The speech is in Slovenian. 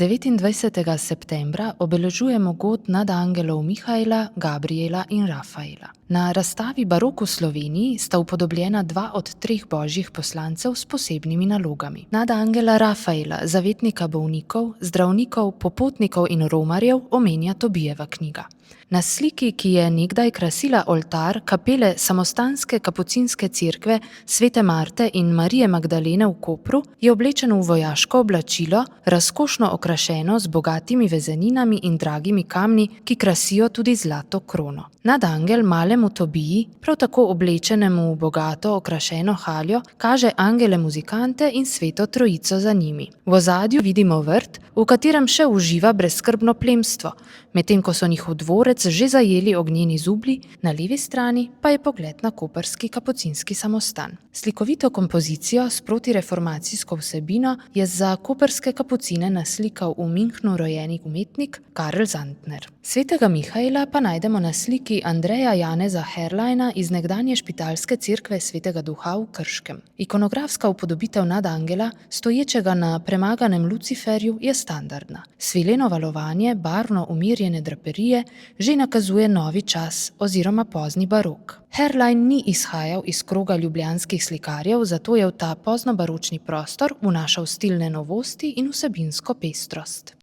29. septembra obeležujemo god nadangelov Mihaela, Gabriela in Rafaela. Na razstavi Barok v Sloveniji sta upodobljena dva od treh božjih poslancev s posebnimi nalogami. Nadangela Rafaela, zavetnika bolnikov, zdravnikov, popotnikov in romarjev, omenja Tobijeva knjiga. Na sliki, ki je nekdaj krasila oltar kapele samostanske kapucinske cerkve Svete Marte in Marije Magdalene v Kopru, je oblečen v vojaško oblačilo, razkošno okrašeno z bogatimi vezeninami in dragimi kamni, ki krasijo tudi zlato krono. Nadangel malemu Tobiji, prav tako oblečenemu v bogato okrašeno haljo, kaže angele muzikante in sveto trojico za njimi. V ozadju vidimo vrt, v katerem še uživa brezskrbno plemstvo, medtem ko so njihov dvorec že zajeli ognjeni zublji, na levi strani pa je pogled na koprski kapucinski samostan. Slikovito kompozicijo s protireformacijsko vsebino je za koprske kapucine naslikal v Münchnu rojeni umetnik Karl Zandtner. Svetega Mihaela pa najdemo na sliki Andreja Janeza Herleina iz nekdanje špitalske cerkve Svetega Duha v Krškem. Ikonografska upodobitev nadangela, stoječega na premaganem Luciferju, je standardna. Svileno valovanje barvno umirjene draperije že nakazuje novi čas oziroma pozni barok. Herlein ni izhajal iz kroga ljubljanskih slikarjev, zato je v ta poznobaročni prostor vnašal stilne novosti in vsebinsko pestrost.